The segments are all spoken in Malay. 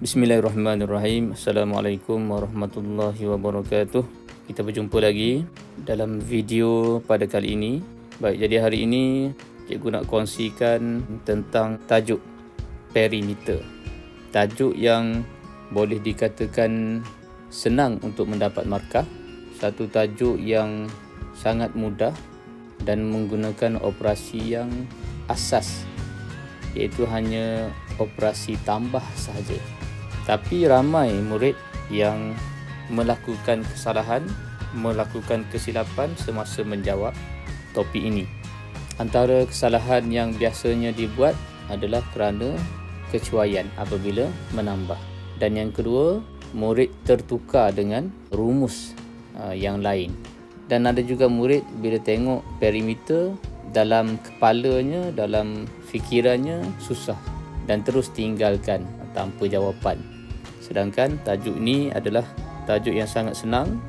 Bismillahirrahmanirrahim. Assalamualaikum warahmatullahi wabarakatuh. Kita berjumpa lagi dalam video pada kali ini. Baik, jadi hari ini cikgu nak kongsikan tentang tajuk perimeter. Tajuk yang boleh dikatakan senang untuk mendapat markah. Satu tajuk yang sangat mudah dan menggunakan operasi yang asas, iaitu hanya operasi tambah sahaja. Tapi ramai murid yang melakukan kesalahan, melakukan kesilapan semasa menjawab topik ini. Antara kesalahan yang biasanya dibuat adalah kerana kecuaian apabila menambah. Dan yang kedua, murid tertukar dengan rumus yang lain. Dan ada juga murid bila tengok perimeter, dalam kepalanya, dalam fikirannya susah dan terus tinggalkan tanpa jawapan. Sedangkan tajuk ini adalah tajuk yang sangat senang,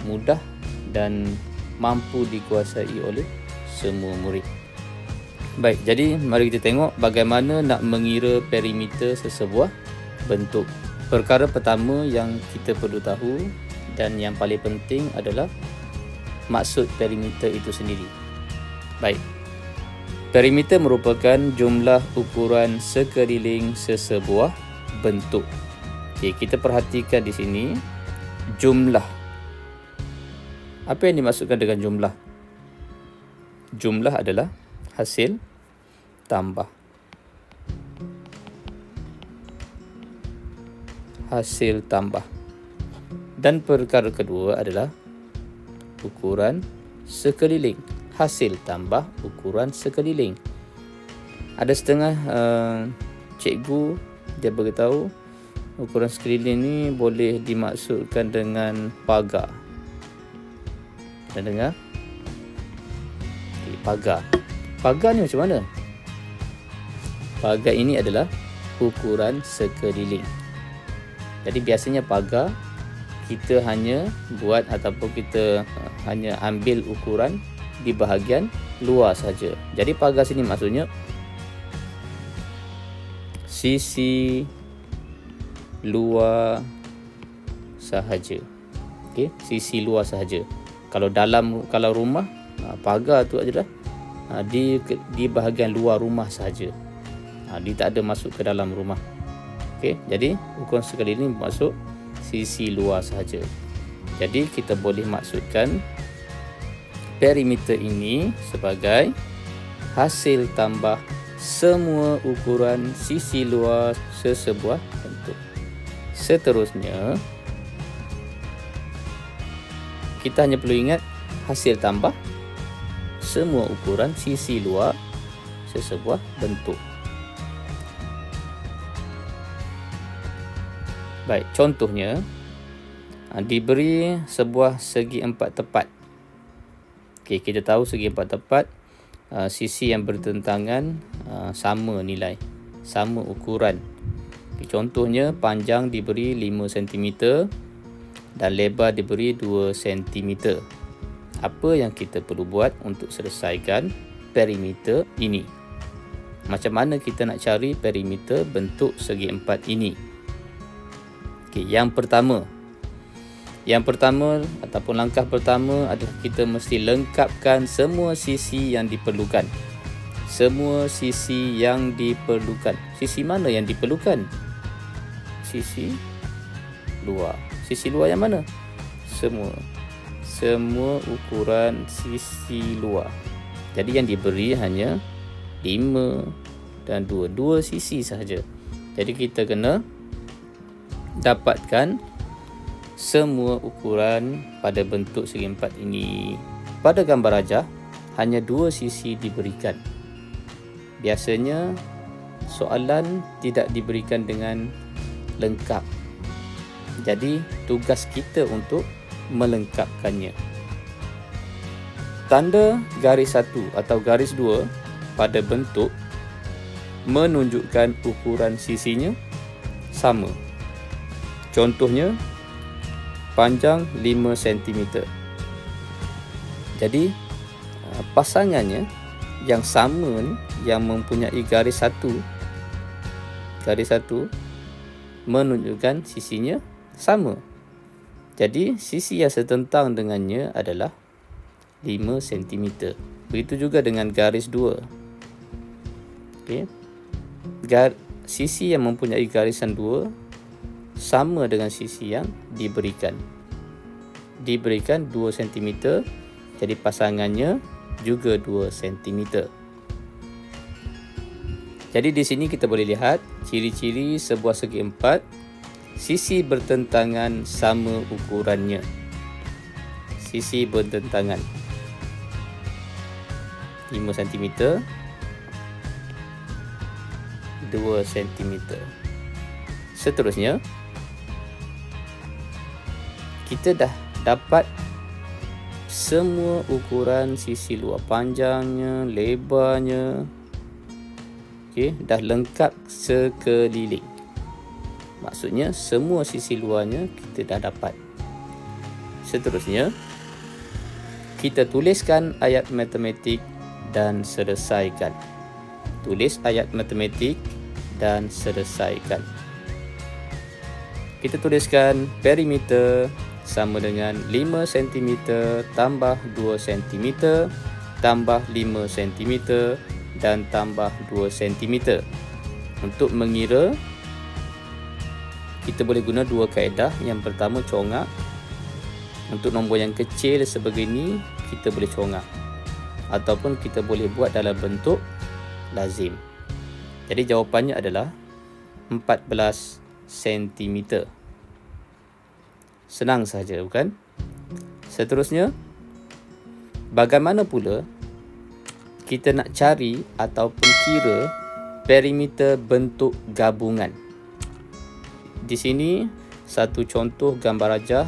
mudah dan mampu dikuasai oleh semua murid. Baik, jadi mari kita tengok bagaimana nak mengira perimeter sesebuah bentuk. Perkara pertama yang kita perlu tahu dan yang paling penting adalah maksud perimeter itu sendiri. Baik, perimeter merupakan jumlah ukuran sekeliling sesebuah bentuk. Okey, kita perhatikan di sini jumlah. Apa yang dimaksudkan dengan jumlah? Jumlah adalah hasil tambah. Hasil tambah. Dan perkara kedua adalah ukuran sekeliling. Hasil tambah ukuran sekeliling. Ada setengah cikgu dia beritahu ukuran sekeliling ni boleh dimaksudkan dengan pagar. Kita dengar? Okay, pagar. Pagar ni macam mana? Pagar ini adalah ukuran sekeliling. Jadi biasanya pagar kita hanya buat ataupun kita hanya ambil ukuran di bahagian luar saja. Jadi pagar sini maksudnya sisi luar sahaja. Okey, sisi luar sahaja. Kalau rumah, pagar tu adalah di bahagian luar rumah sahaja. Dia tak ada masuk ke dalam rumah. Okey, jadi ukuran sekeliling bermaksud sisi luar sahaja. Jadi kita boleh maksudkan perimeter ini sebagai hasil tambah semua ukuran sisi luar sesebuah bentuk. Seterusnya, kita hanya perlu ingat hasil tambah semua ukuran sisi luar sesebuah bentuk. Baik, contohnya diberi sebuah segi empat tepat. Okey, kita tahu segi empat tepat, sisi yang bertentangan sama nilai, sama ukuran. Contohnya panjang diberi 5 cm dan lebar diberi 2 cm. Apa yang kita perlu buat untuk selesaikan perimeter ini? Macam mana kita nak cari perimeter bentuk segi empat ini? Okey, yang pertama ataupun langkah pertama adalah kita mesti lengkapkan semua sisi yang diperlukan. Semua sisi yang diperlukan. Sisi mana yang diperlukan? Sisi luar. Sisi luar yang mana? Semua ukuran sisi luar. Jadi yang diberi hanya 5 dan 2 sisi sahaja. Jadi kita kena dapatkan semua ukuran pada bentuk segi empat ini. Pada gambar rajah hanya 2 sisi diberikan. Biasanya soalan tidak diberikan dengan lengkap. Jadi tugas kita untuk melengkapkannya. Tanda garis 1 atau garis 2 pada bentuk menunjukkan ukuran sisinya sama. Contohnya panjang 5 cm. Jadi pasangannya yang sama ni, yang mempunyai garis satu menunjukkan sisinya sama. Jadi sisi yang setentang dengannya adalah 5 cm. Begitu juga dengan garis 2. Okey. Sisi yang mempunyai garisan 2 sama dengan sisi yang diberikan. Diberikan 2 cm, jadi pasangannya juga 2 cm. Jadi di sini kita boleh lihat ciri-ciri sebuah segi empat, sisi bertentangan sama ukurannya. Sisi bertentangan 5 cm, 2 cm. Seterusnya, kita dah dapat semua ukuran sisi luar, panjangnya, lebarnya. Okey, dah lengkap sekeliling. Maksudnya semua sisi luarnya kita dah dapat. Seterusnya, kita tuliskan ayat matematik dan selesaikan. Tulis ayat matematik dan selesaikan. Kita tuliskan perimeter sama dengan 5 cm tambah 2 cm tambah 5 cm dan tambah 2 cm. Untuk mengira, kita boleh guna dua kaedah. Yang pertama, congak. Untuk nombor yang kecil sebegini, kita boleh congak. Ataupun kita boleh buat dalam bentuk lazim. Jadi jawapannya adalah 14 cm. Senang saja, bukan? Seterusnya, bagaimana pula kita nak cari ataupun kira perimeter bentuk gabungan? Di sini satu contoh gambar rajah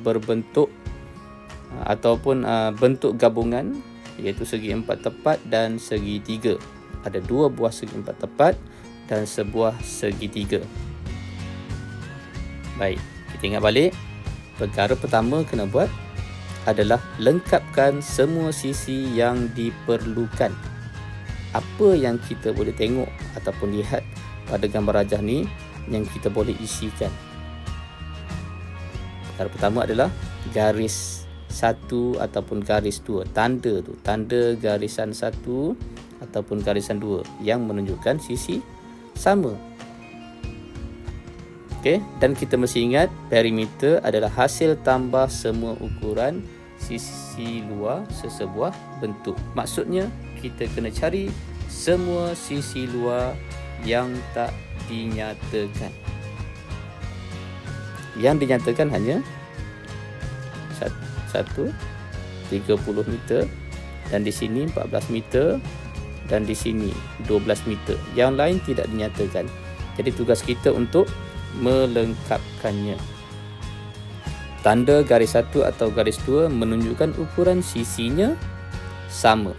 berbentuk ataupun bentuk gabungan, iaitu segi empat tepat dan segi tiga. Ada dua buah segi empat tepat dan sebuah segi tiga. Baik, kita ingat balik. Perkara pertama kena buat adalah lengkapkan semua sisi yang diperlukan. Apa yang kita boleh tengok ataupun lihat pada gambar rajah ni yang kita boleh isikan? Perkara pertama adalah garis 1 ataupun garis 2. Tanda tu, tanda garisan 1 ataupun garisan 2 yang menunjukkan sisi sama. Okey, dan kita mesti ingat perimeter adalah hasil tambah semua ukuran sisi luar sesebuah bentuk. Maksudnya kita kena cari semua sisi luar yang tak dinyatakan. Yang dinyatakan hanya 30 meter, dan di sini 14 meter, dan di sini 12 meter. Yang lain tidak dinyatakan. Jadi tugas kita untuk melengkapkannya. Tanda garis 1 atau garis 2 menunjukkan ukuran sisinya sama.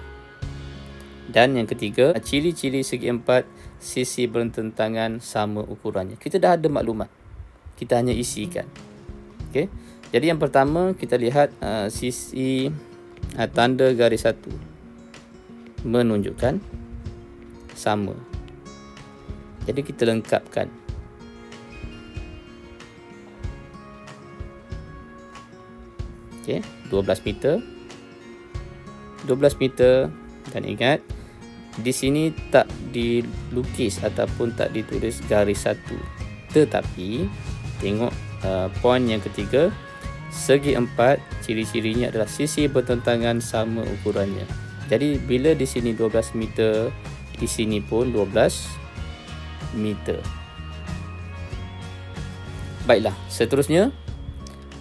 Dan yang ketiga, ciri-ciri segi empat, sisi bertentangan sama ukurannya. Kita dah ada maklumat, kita hanya isikan. Okey. Jadi yang pertama kita lihat sisi tanda garis 1 menunjukkan sama. Jadi kita lengkapkan. Okey, 12 meter. 12 meter, dan ingat di sini tak dilukis ataupun tak ditulis garis 1. Tetapi tengok poin yang ketiga, segi empat, ciri-cirinya adalah sisi bertentangan sama ukurannya. Jadi bila di sini 12 meter, di sini pun 12 meter. Baiklah, seterusnya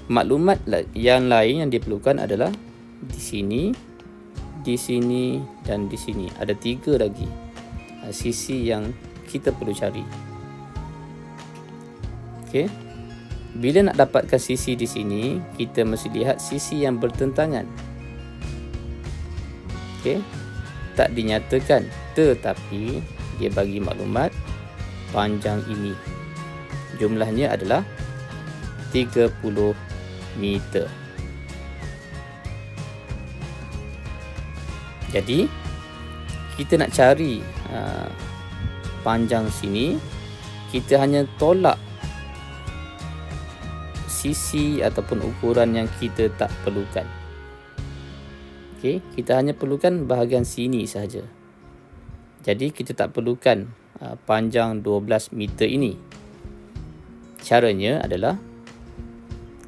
maklumat yang lain yang diperlukan adalah di sini, dan di sini. Ada 3 lagi sisi yang kita perlu cari. Okey. Bila nak dapatkan sisi di sini, kita mesti lihat sisi yang bertentangan. Okey. Tak dinyatakan, tetapi dia bagi maklumat panjang ini. Jumlahnya adalah 30 meter. Jadi kita nak cari panjang sini, kita hanya tolak sisi ataupun ukuran yang kita tak perlukan. Okey, kita hanya perlukan bahagian sini sahaja. Jadi kita tak perlukan panjang 12 meter ini. Caranya adalah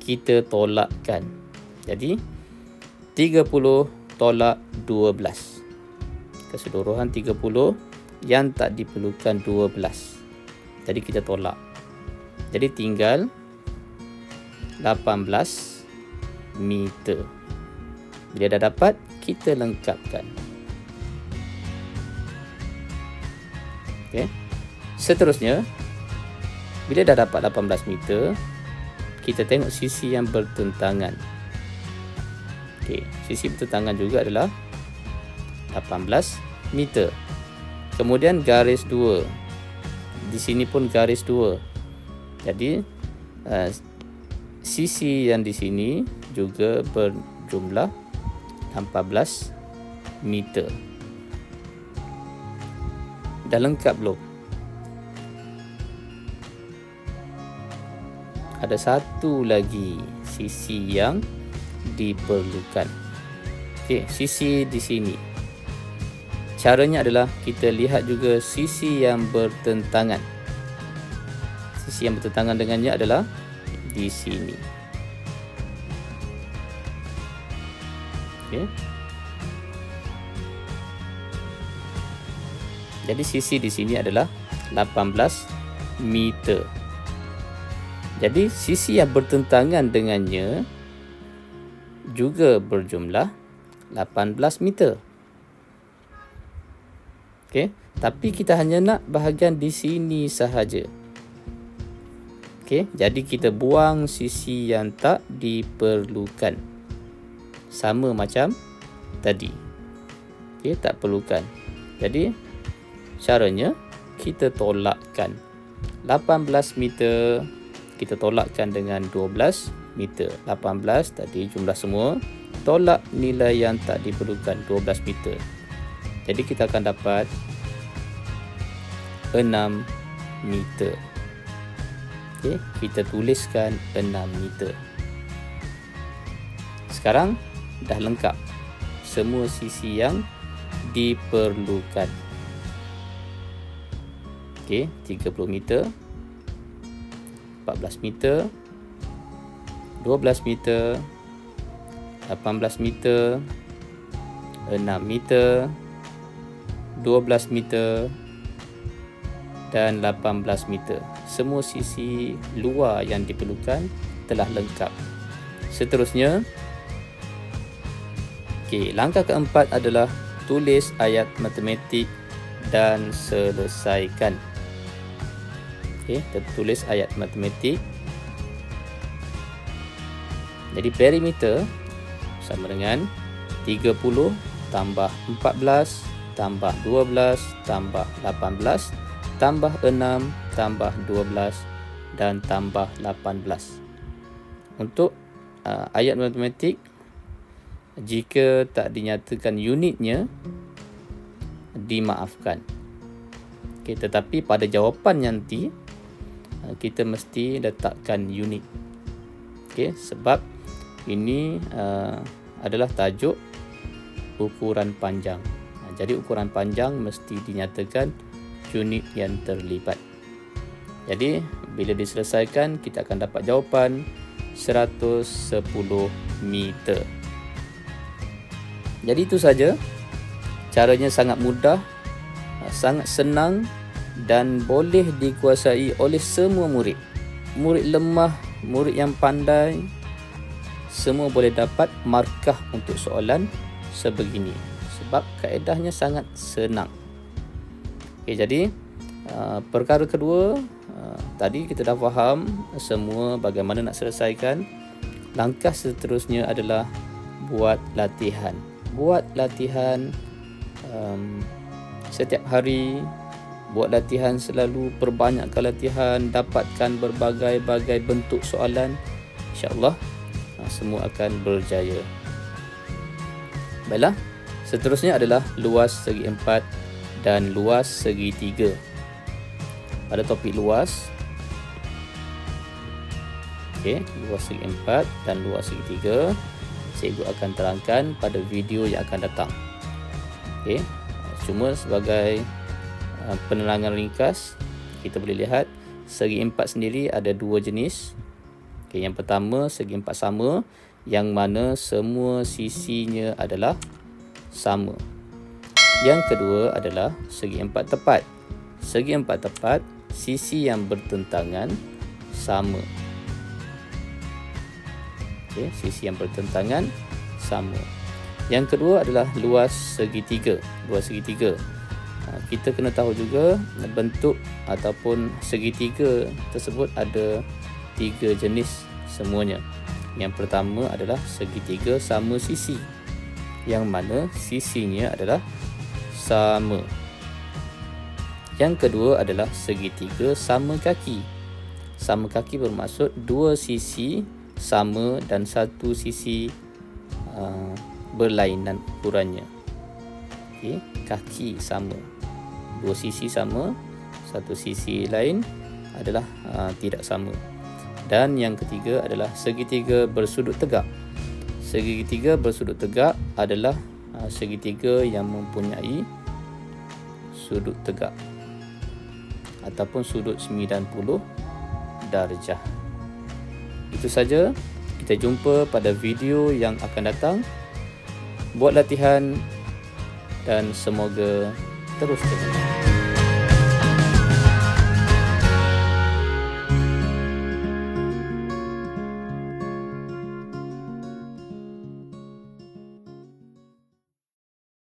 kita tolakkan. Jadi 30 tolak 12. Keseluruhan 30 yang tak diperlukan 12. Jadi kita tolak. Jadi tinggal 18 meter. Bila dah dapat, kita lengkapkan. Okey. Seterusnya, bila dah dapat 18 meter, kita tengok sisi yang bertentangan. Okey, sisi bertentangan juga adalah 18 meter. Kemudian garis 2. Di sini pun garis 2. Jadi sisi yang di sini juga berjumlah 14 meter. Dah lengkap belum? Ada satu lagi sisi yang diperlukan. Okey, sisi di sini. Caranya adalah kita lihat juga sisi yang bertentangan. Sisi yang bertentangan dengannya adalah di sini. Okey. Jadi sisi di sini adalah 18 meter. Jadi sisi yang bertentangan dengannya juga berjumlah 18 meter. Okey, tapi kita hanya nak bahagian di sini sahaja. Okey, jadi kita buang sisi yang tak diperlukan. Sama macam tadi. Okey, tak perlukan. Jadi caranya kita tolakkan 18 meter, kita tolakkan dengan 12 meter. 18 tadi jumlah semua, tolak nilai yang tak diperlukan 12 meter. Jadi kita akan dapat 6 meter. Okey, kita tuliskan 6 meter. Sekarang dah lengkap semua sisi yang diperlukan. Okey, 30 meter, 14 meter, 12 meter, 18 meter, 6 meter, 12 meter dan 18 meter. Semua sisi luar yang diperlukan telah lengkap. Seterusnya, okey, langkah keempat adalah tulis ayat matematik dan selesaikan. Okey, kita tulis ayat matematik. Jadi perimeter sama dengan 30 tambah 14 tambah 12 tambah 18 tambah 6 tambah 12 dan tambah 18. Untuk ayat matematik, jika tak dinyatakan unitnya, dimaafkan. Okay, tetapi pada jawapan nanti kita mesti letakkan unit. Okay, sebab ini adalah tajuk ukuran panjang. Jadi ukuran panjang mesti dinyatakan unit yang terlibat. Jadi bila diselesaikan, kita akan dapat jawapan 110 meter. Jadi itu saja. Caranya sangat mudah, sangat senang dan boleh dikuasai oleh semua murid. Murid lemah, murid yang pandai, semua boleh dapat markah untuk soalan sebegini. Sebab kaedahnya sangat senang. Okay, jadi perkara kedua, tadi kita dah faham semua bagaimana nak selesaikan. Langkah seterusnya adalah buat latihan. Buat latihan setiap hari. Buat latihan selalu, perbanyakkan latihan, dapatkan berbagai-bagai bentuk soalan. InsyaAllah semua akan berjaya. Baiklah, seterusnya adalah luas segi 4 dan luas segi 3. Pada topik luas, Okey, luas segi 4 dan luas segi 3 cikgu akan terangkan pada video yang akan datang. Okey, cuma sebagai penerangan ringkas, kita boleh lihat segi 4 sendiri ada dua jenis. Okey, yang pertama segi 4 sama, yang mana semua sisinya adalah sama. Yang kedua adalah segi 4 tepat. Segi 4 tepat, sisi yang bertentangan sama. Okey, sisi yang bertentangan sama. Yang kedua adalah luas segitiga. Luas segitiga. Kita kena tahu juga bentuk ataupun segitiga tersebut ada 3 jenis semuanya. Yang pertama adalah segitiga sama sisi, yang mana sisinya adalah sama. Yang kedua adalah segitiga sama kaki. Sama kaki bermaksud dua sisi sama dan satu sisi berlainan ukurannya. Okey, kaki sama. Dua sisi sama, satu sisi lain adalah tidak sama. Dan yang ketiga adalah segitiga bersudut tegak. Segitiga bersudut tegak adalah segitiga yang mempunyai sudut tegak ataupun sudut 90 darjah. Itu saja. Kita jumpa pada video yang akan datang. Buat latihan dan semoga terus terus.